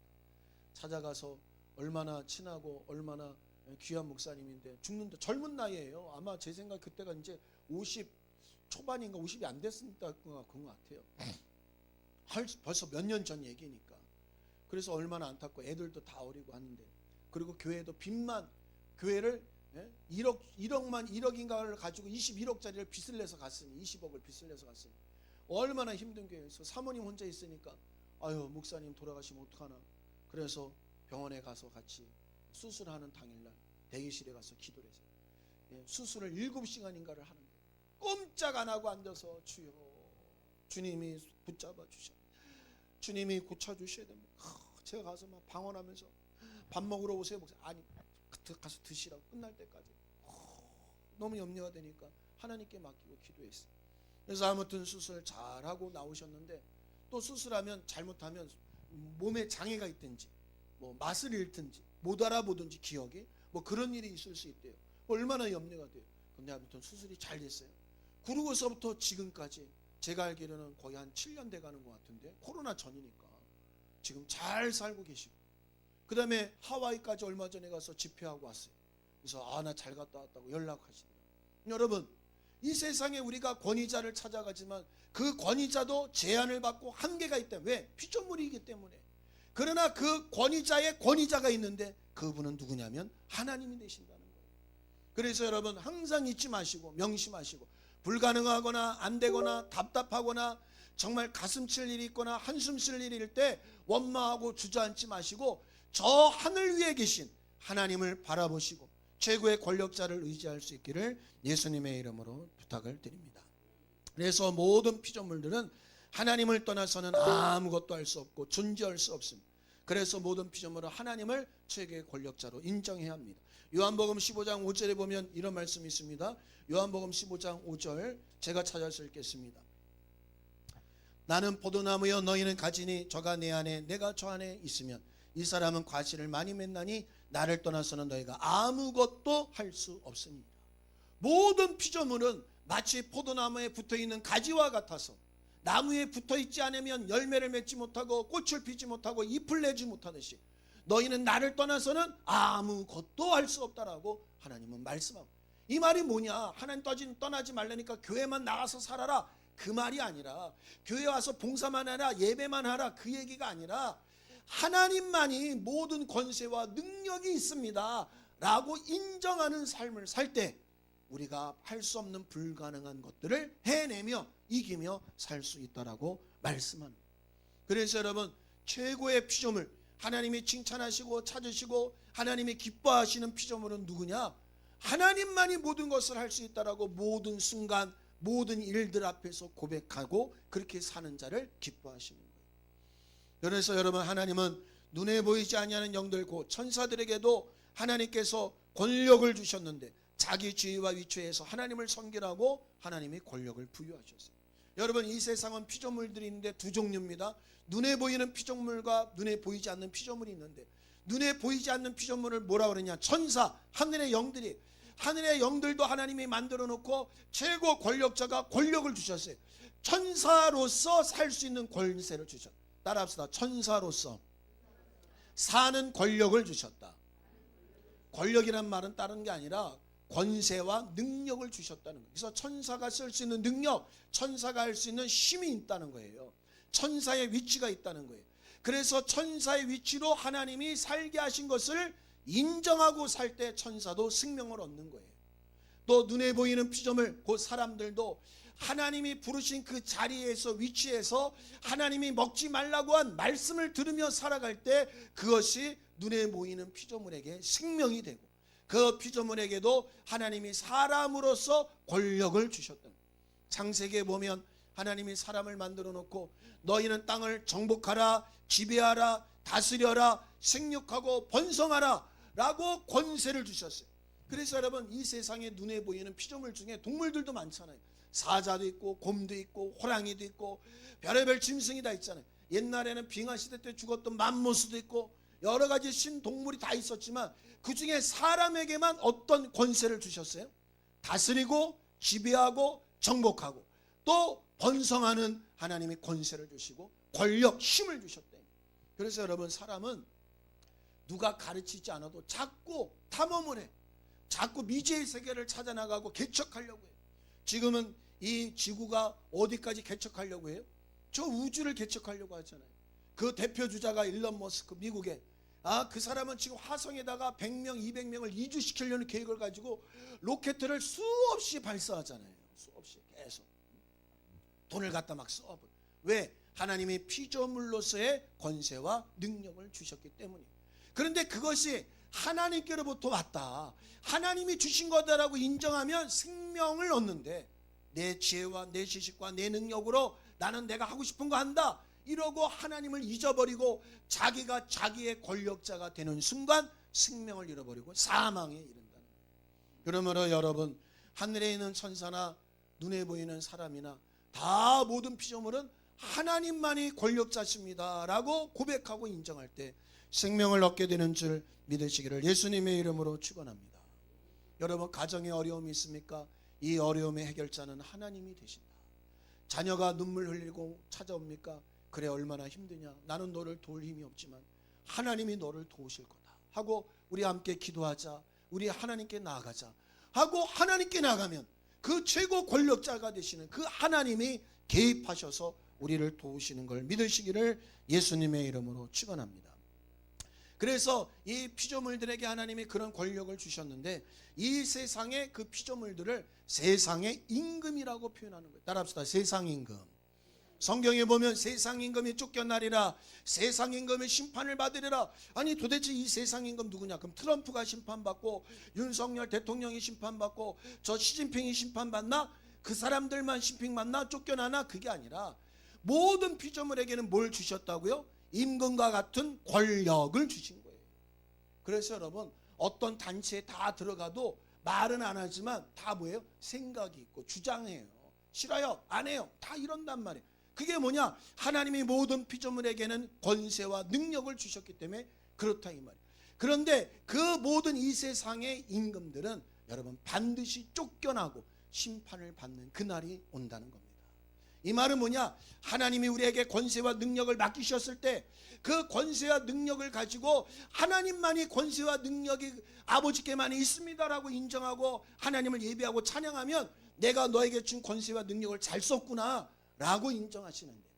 찾아가서 얼마나 친하고 얼마나 귀한 목사님인데 죽는데 젊은 나이에요. 아마 제 생각 그때가 이제 50 초반인가 50이 안 됐습니다. 그런 것 같아요. 벌써 몇 년 전 얘기니까. 그래서 얼마나 안타깝고 애들도 다 어리고 하는데 그리고 교회도 빚만 교회를 1억인가를 가지고 21억짜리를 빚을 내서 갔으니 20억을 빚을 내서 갔으니 얼마나 힘든 교회에서 사모님 혼자 있으니까 아유 목사님 돌아가시면 어떡하나. 그래서 병원에 가서 같이 수술하는 당일날 대기실에 가서 기도를 했어요. 수술을 7시간인가를 하는데 꼼짝 안 하고 앉아서 주여 주님이 붙잡아 주셔. 주님이 고쳐주셔야 됩니다. 제가 가서 막 방언하면서 밥 먹으러 오세요 목사님. 아니 가서 드시라고 끝날 때까지 너무 염려가 되니까 하나님께 맡기고 기도했어요. 그래서 아무튼 수술 잘하고 나오셨는데 또 수술하면 잘못하면 몸에 장애가 있든지 뭐 맛을 잃든지 못 알아보든지 기억이 뭐 그런 일이 있을 수 있대요. 얼마나 염려가 돼요. 근데 아무튼 수술이 잘 됐어요. 그러고서부터 지금까지 제가 알기로는 거의 한 7년 돼가는 것 같은데 코로나 전이니까 지금 잘 살고 계시고 그 다음에 하와이까지 얼마 전에 가서 집회하고 왔어요. 그래서 나 잘 갔다 왔다고 연락하시더라고요. 여러분 이 세상에 우리가 권위자를 찾아가지만 그 권위자도 제한을 받고 한계가 있다. 왜? 피조물이기 때문에. 그러나 그 권위자의 권위자가 있는데 그분은 누구냐면 하나님이 되신다는 거예요. 그래서 여러분 항상 잊지 마시고 명심하시고 불가능하거나 안 되거나 답답하거나 정말 가슴 칠 일이 있거나 한숨 쓸 일일 때 원망하고 주저앉지 마시고 저 하늘 위에 계신 하나님을 바라보시고 최고의 권력자를 의지할 수 있기를 예수님의 이름으로 부탁을 드립니다. 그래서 모든 피조물들은 하나님을 떠나서는 아무것도 할 수 없고 존재할 수 없습니다. 그래서 모든 피조물은 하나님을 최고의 권력자로 인정해야 합니다. 요한복음 15장 5절에 보면 이런 말씀이 있습니다. 요한복음 15장 5절 제가 찾아서 읽겠습니다. 나는 포도나무여 너희는 가지니 저가 내 안에 내가 저 안에 있으면 이 사람은 과실을 많이 맺나니 나를 떠나서는 너희가 아무것도 할 수 없으니라. 모든 피조물은 마치 포도나무에 붙어있는 가지와 같아서 나무에 붙어있지 않으면 열매를 맺지 못하고 꽃을 피지 못하고 잎을 내지 못하듯이 너희는 나를 떠나서는 아무것도 할 수 없다라고 하나님은 말씀하고, 이 말이 뭐냐? 하나님 떠나지 말라니까 교회만 나가서 살아라 그 말이 아니라, 교회 와서 봉사만 하라 예배만 하라 그 얘기가 아니라, 하나님만이 모든 권세와 능력이 있습니다 라고 인정하는 삶을 살 때 우리가 할 수 없는 불가능한 것들을 해내며 이기며 살 수 있다라고 말씀하는 거예요. 그래서 여러분 최고의 피조물, 하나님이 칭찬하시고 찾으시고 하나님이 기뻐하시는 피조물은 누구냐? 하나님만이 모든 것을 할 수 있다라고 모든 순간 모든 일들 앞에서 고백하고 그렇게 사는 자를 기뻐하시는 거예요. 그래서 여러분 하나님은 눈에 보이지 아니하는 영들 곧 천사들에게도 하나님께서 권력을 주셨는데 자기 지위와 위치에서 하나님을 섬기라고 하나님이 권력을 부여하셨어요. 여러분 이 세상은 피조물들이 있는데 두 종류입니다. 눈에 보이는 피조물과 눈에 보이지 않는 피조물이 있는데, 눈에 보이지 않는 피조물을 뭐라 그러냐? 천사, 하늘의 영들이, 하늘의 영들도 하나님이 만들어 놓고 최고 권력자가 권력을 주셨어요. 천사로서 살 수 있는 권세를 주셨다. 따라합시다. 천사로서 사는 권력을 주셨다. 권력이란 말은 다른 게 아니라 권세와 능력을 주셨다는 거예요. 그래서 천사가 쓸 수 있는 능력, 천사가 할 수 있는 힘이 있다는 거예요. 천사의 위치가 있다는 거예요. 그래서 천사의 위치로 하나님이 살게 하신 것을 인정하고 살 때 천사도 생명을 얻는 거예요. 또 눈에 보이는 피조물, 그 사람들도 하나님이 부르신 그 자리에서 위치해서 하나님이 먹지 말라고 한 말씀을 들으며 살아갈 때 그것이 눈에 보이는 피조물에게 생명이 되고, 그 피조물에게도 하나님이 사람으로서 권력을 주셨던, 창세기에 보면 하나님이 사람을 만들어 놓고 너희는 땅을 정복하라, 지배하라, 다스려라, 생육하고 번성하라 라고 권세를 주셨어요. 그래서 여러분, 이 세상에 눈에 보이는 피조물 중에 동물들도 많잖아요. 사자도 있고 곰도 있고 호랑이도 있고 별의별 짐승이 다 있잖아요. 옛날에는 빙하시대 때 죽었던 맘모스도 있고 여러 가지 신동물이 다 있었지만 그 중에 사람에게만 어떤 권세를 주셨어요? 다스리고 지배하고 정복하고 또 번성하는 하나님이 권세를 주시고 권력, 힘을 주셨대요. 그래서 여러분, 사람은 누가 가르치지 않아도 자꾸 탐험을 해. 자꾸 미지의 세계를 찾아나가고 개척하려고 해요. 지금은 이 지구가 어디까지 개척하려고 해요? 저 우주를 개척하려고 하잖아요. 그 대표 주자가 일론 머스크, 미국의 그 사람은 지금 화성에다가 100명, 200명을 이주시키려는 계획을 가지고 로켓을 수없이 발사하잖아요. 수없이 계속 돈을 갖다 막 써버려. 왜? 하나님이 피조물로서의 권세와 능력을 주셨기 때문이에요. 그런데 그것이 하나님께로부터 왔다, 하나님이 주신 거다라고 인정하면 생명을 얻는데, 내 지혜와 내 지식과 내 능력으로 나는 내가 하고 싶은 거 한다 이러고 하나님을 잊어버리고 자기가 자기의 권력자가 되는 순간 생명을 잃어버리고 사망에 이른다는 거예요. 그러므로 여러분, 하늘에 있는 천사나 눈에 보이는 사람이나 다 모든 피조물은 하나님만이 권력자십니다 라고 고백하고 인정할 때 생명을 얻게 되는 줄 믿으시기를 예수님의 이름으로 축원합니다. 여러분, 가정에 어려움이 있습니까? 이 어려움의 해결자는 하나님이 되신다. 자녀가 눈물 흘리고 찾아옵니까? 그래, 얼마나 힘드냐, 나는 너를 도울 힘이 없지만 하나님이 너를 도우실 거다 하고 우리 함께 기도하자, 우리 하나님께 나아가자 하고 하나님께 나가면 그 최고 권력자가 되시는 그 하나님이 개입하셔서 우리를 도우시는 걸 믿으시기를 예수님의 이름으로 축원합니다. 그래서 이 피조물들에게 하나님이 그런 권력을 주셨는데 이 세상의 그 피조물들을 세상의 임금이라고 표현하는 거예요. 따라합시다. 세상 임금. 성경에 보면 세상 임금이 쫓겨나리라, 세상 임금의 심판을 받으리라. 아니, 도대체 이 세상 임금 누구냐? 그럼 트럼프가 심판받고 윤석열 대통령이 심판받고 저 시진핑이 심판받나? 그 사람들만 심판받나? 쫓겨나나? 그게 아니라 모든 피조물에게는 뭘 주셨다고요? 임금과 같은 권력을 주신 거예요. 그래서 여러분, 어떤 단체에 다 들어가도 말은 안 하지만 다 뭐예요? 생각이 있고 주장해요. 싫어요, 안 해요, 다 이런단 말이에요. 그게 뭐냐? 하나님이 모든 피조물에게는 권세와 능력을 주셨기 때문에 그렇다 이 말이에요. 그런데 그 모든 이 세상의 임금들은 여러분 반드시 쫓겨나고 심판을 받는 그날이 온다는 겁니다. 이 말은 뭐냐? 하나님이 우리에게 권세와 능력을 맡기셨을 때 그 권세와 능력을 가지고 하나님만이 권세와 능력이 아버지께만이 있습니다라고 인정하고 하나님을 예배하고 찬양하면 내가 너에게 준 권세와 능력을 잘 썼구나 라고 인정하시는데,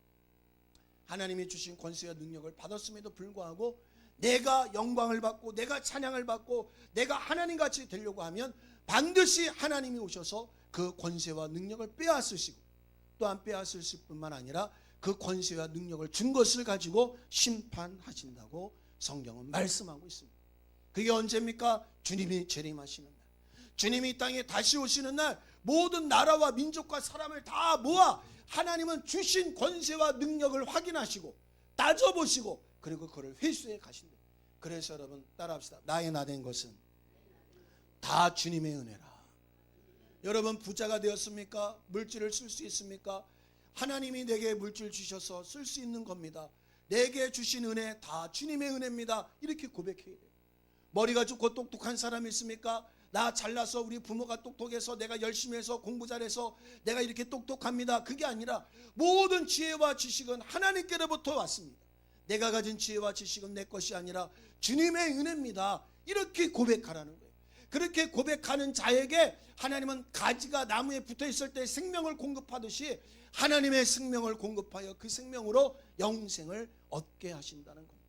하나님이 주신 권세와 능력을 받았음에도 불구하고 내가 영광을 받고 내가 찬양을 받고 내가 하나님같이 되려고 하면 반드시 하나님이 오셔서 그 권세와 능력을 빼앗으시고 또한 빼앗으실 뿐만 아니라 그 권세와 능력을 준 것을 가지고 심판하신다고 성경은 말씀하고 있습니다. 그게 언제입니까? 주님이 재림하시는 날, 주님이 이 땅에 다시 오시는 날 모든 나라와 민족과 사람을 다 모아 하나님은 주신 권세와 능력을 확인하시고 따져보시고 그리고 그를 회수해 가신다. 그래서 여러분 따라합시다. 나의 나된 것은 다 주님의 은혜라. 여러분, 부자가 되었습니까? 물질을 쓸 수 있습니까? 하나님이 내게 물질 주셔서 쓸 수 있는 겁니다. 내게 주신 은혜 다 주님의 은혜입니다. 이렇게 고백해야 돼요. 머리가 좋고 똑똑한 사람이 있습니까? 나 잘나서 우리 부모가 똑똑해서 내가 열심히 해서 공부 잘해서 내가 이렇게 똑똑합니다. 그게 아니라 모든 지혜와 지식은 하나님께로부터 왔습니다. 내가 가진 지혜와 지식은 내 것이 아니라 주님의 은혜입니다. 이렇게 고백하라는 거예요. 그렇게 고백하는 자에게 하나님은 가지가 나무에 붙어 있을 때 생명을 공급하듯이 하나님의 생명을 공급하여 그 생명으로 영생을 얻게 하신다는 겁니다.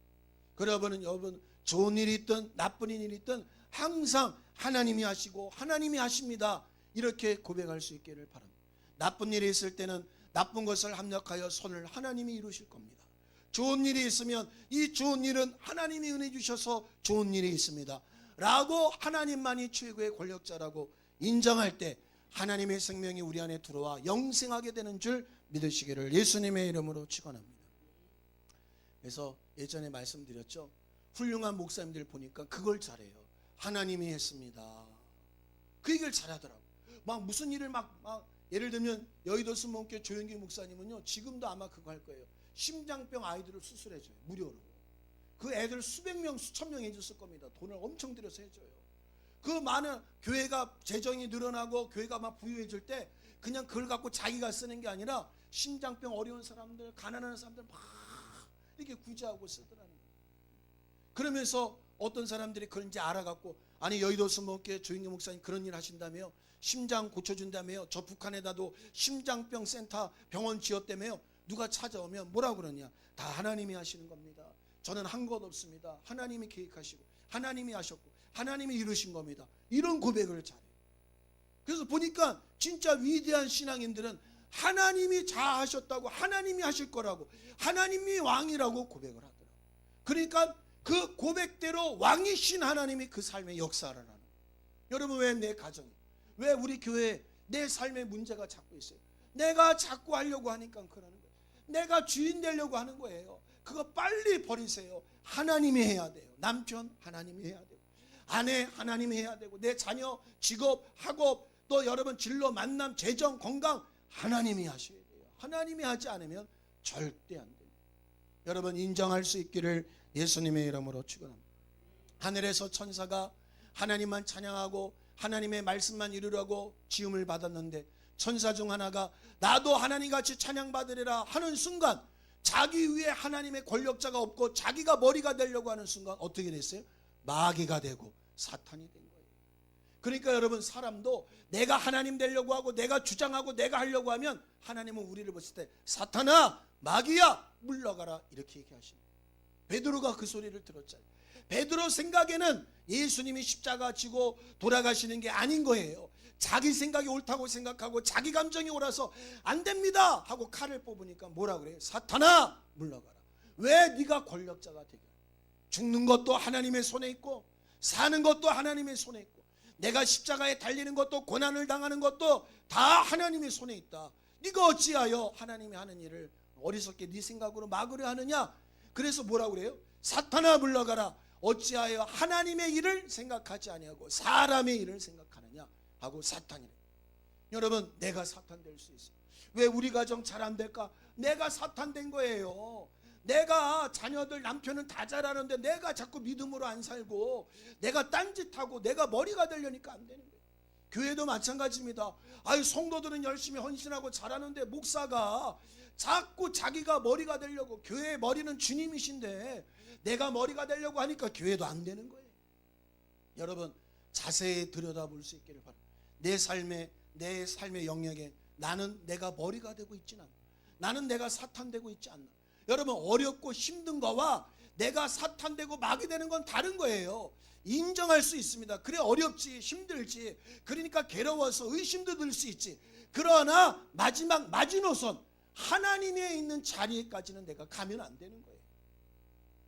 여러분 좋은 일이 있든 나쁜 일이 있든 항상 하나님이 하시고 하나님이 하십니다. 이렇게 고백할 수 있기를 바랍니다. 나쁜 일이 있을 때는 나쁜 것을 합력하여 선을 하나님이 이루실 겁니다. 좋은 일이 있으면 이 좋은 일은 하나님이 은혜 주셔서 좋은 일이 있습니다 라고 하나님만이 최고의 권력자라고 인정할 때 하나님의 생명이 우리 안에 들어와 영생하게 되는 줄 믿으시기를 예수님의 이름으로 축원합니다. 그래서 예전에 말씀드렸죠. 훌륭한 목사님들 보니까 그걸 잘해요. 하나님이 했습니다. 그 얘기를 잘하더라고. 막 무슨 일을 막 예를 들면 여의도 순복음교회 조영기 목사님은요, 지금도 아마 그거 할 거예요. 심장병 아이들을 수술해줘요. 무료로. 그 애들 수백 명 수천 명 해줬을 겁니다. 돈을 엄청 들여서 해줘요. 그 많은 교회가 재정이 늘어나고 교회가 막 부유해질 때 그냥 그걸 갖고 자기가 쓰는 게 아니라 심장병 어려운 사람들, 가난한 사람들 막 이렇게 구제하고 쓰더라는 거예요. 그러면서 어떤 사람들이 그런지 알아갖고, 아니 여의도 순복음교회 조영기 목사님 그런 일 하신다며요. 심장 고쳐준다며요. 저 북한에다도 심장병 센터 병원 지었다며요. 누가 찾아오면 뭐라고 그러냐. 다 하나님이 하시는 겁니다. 저는 한 것 없습니다. 하나님이 계획하시고 하나님이 하셨고 하나님이 이루신 겁니다. 이런 고백을 잘해요. 그래서 보니까 진짜 위대한 신앙인들은 하나님이 다 하셨다고, 하나님이 하실 거라고, 하나님이 왕이라고 고백을 하더라고요. 그러니까 그 고백대로 왕이신 하나님이 그 삶의 역사를 하는 거예요. 여러분, 왜 내 가정이, 왜 우리 교회에 내 삶의 문제가 자꾸 있어요? 내가 자꾸 하려고 하니까 그러는 거예요. 내가 주인 되려고 하는 거예요. 그거 빨리 버리세요. 하나님이 해야 돼요. 남편 하나님이 해야 되고, 아내 하나님이 해야 되고, 내 자녀, 직업, 학업, 또 여러분 진로, 만남, 재정, 건강 하나님이 하셔야 돼요. 하나님이 하지 않으면 절대 안 돼요. 여러분, 인정할 수 있기를 예수님의 이름으로 축원합니다. 하늘에서 천사가 하나님만 찬양하고 하나님의 말씀만 이루려고 지음을 받았는데, 천사 중 하나가 나도 하나님같이 찬양받으리라 하는 순간, 자기 위에 하나님의 권력자가 없고 자기가 머리가 되려고 하는 순간 어떻게 됐어요? 마귀가 되고 사탄이 된 거예요. 그러니까 여러분, 사람도 내가 하나님 되려고 하고 내가 주장하고 내가 하려고 하면 하나님은 우리를 봤을 때 사탄아, 마귀야, 물러가라, 이렇게 얘기하십니다. 베드로가 그 소리를 들었잖아요. 베드로 생각에는 예수님이 십자가 지고 돌아가시는 게 아닌 거예요. 자기 생각이 옳다고 생각하고 자기 감정이 옳아서 안 됩니다 하고 칼을 뽑으니까 뭐라 그래요? 사탄아, 물러가라. 왜 네가 권력자가 되게? 죽는 것도 하나님의 손에 있고 사는 것도 하나님의 손에 있고, 내가 십자가에 달리는 것도 고난을 당하는 것도 다 하나님의 손에 있다. 네가 어찌하여 하나님이 하는 일을 어리석게 네 생각으로 막으려 하느냐? 그래서 뭐라고 그래요? 사탄아, 물러가라. 어찌하여 하나님의 일을 생각하지 아니하고 사람의 일을 생각하느냐 하고 사탄이래. 여러분, 내가 사탄 될 수 있어요. 왜 우리 가정 잘 안 될까? 내가 사탄 된 거예요. 내가 자녀들, 남편은 다 잘하는데 내가 자꾸 믿음으로 안 살고 내가 딴짓하고 내가 머리가 되려니까 안 되는 거예요. 교회도 마찬가지입니다. 아유, 성도들은 열심히 헌신하고 잘하는데 목사가 자꾸 자기가 머리가 되려고, 교회의 머리는 주님이신데 내가 머리가 되려고 하니까 교회도 안 되는 거예요. 여러분, 자세히 들여다볼 수 있기를 바랍니다. 내 삶의 영역에 나는 내가 머리가 되고 있지는 않나, 나는 내가 사탄 되고 있지 않나. 여러분, 어렵고 힘든 거와 내가 사탄 되고 마귀 되는 건 다른 거예요. 인정할 수 있습니다. 그래, 어렵지, 힘들지, 그러니까 괴로워서 의심도 들 수 있지. 그러나 마지막 마지노선 하나님의 있는 자리에까지는 내가 가면 안 되는 거예요.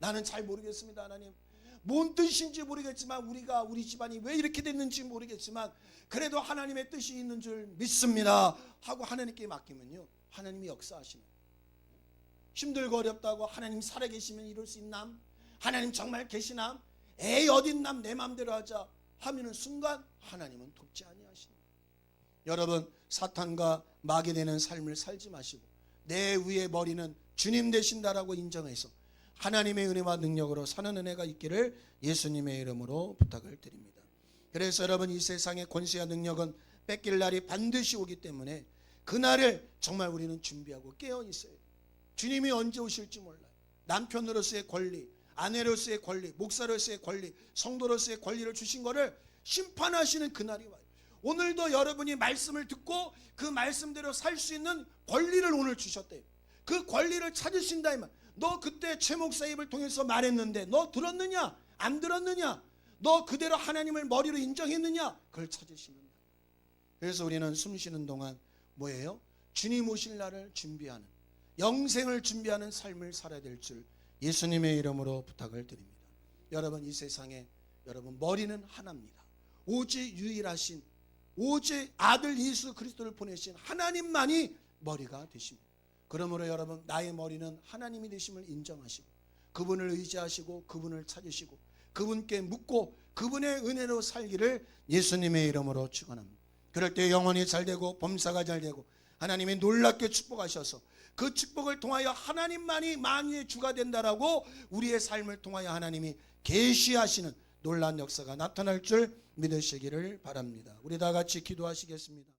나는 잘 모르겠습니다. 하나님, 뭔 뜻인지 모르겠지만, 우리 집안이 왜 이렇게 됐는지 모르겠지만 그래도 하나님의 뜻이 있는 줄 믿습니다 하고 하나님께 맡기면요, 하나님이 역사하시는. 힘들고 어렵다고 하나님 살아계시면 이룰 수 있남? 하나님 정말 계시남? 에이, 어딨남? 내 마음대로 하자 하면은 순간 하나님은 돕지 아니하시는. 여러분, 사탄과 마귀 되는 삶을 살지 마시고 내 위의 머리는 주님 되신다라고 인정해서 하나님의 은혜와 능력으로 사는 은혜가 있기를 예수님의 이름으로 부탁을 드립니다. 그래서 여러분, 이 세상의 권세와 능력은 뺏길 날이 반드시 오기 때문에 그날을 정말 우리는 준비하고 깨어 있어야 돼요. 주님이 언제 오실지 몰라요. 남편으로서의 권리, 아내로서의 권리, 목사로서의 권리, 성도로서의 권리를 주신 거를 심판하시는 그날이 와요. 오늘도 여러분이 말씀을 듣고 그 말씀대로 살 수 있는 권리를 오늘 주셨대요. 그 권리를 찾으신다 이 말. 너 그때 최 목사 입을 통해서 말했는데 너 들었느냐? 안 들었느냐? 너 그대로 하나님을 머리로 인정했느냐? 그걸 찾으시는 날. 그래서 우리는 숨 쉬는 동안 뭐예요? 주님 오실 날을 준비하는, 영생을 준비하는 삶을 살아야 될 줄 예수님의 이름으로 부탁을 드립니다. 여러분, 이 세상에 여러분 머리는 하나입니다. 오직 유일하신, 오직 아들 예수 그리스도를 보내신 하나님만이 머리가 되십니다. 그러므로 여러분, 나의 머리는 하나님이 되심을 인정하시고 그분을 의지하시고 그분을 찾으시고 그분께 묻고 그분의 은혜로 살기를 예수님의 이름으로 축원합니다. 그럴 때 영혼이 잘되고 범사가 잘되고 하나님이 놀랍게 축복하셔서 그 축복을 통하여 하나님만이 만유의 주가 된다라고 우리의 삶을 통하여 하나님이 계시하시는 놀라운 역사가 나타날 줄 믿으시기를 바랍니다. 우리 다 같이 기도하시겠습니다.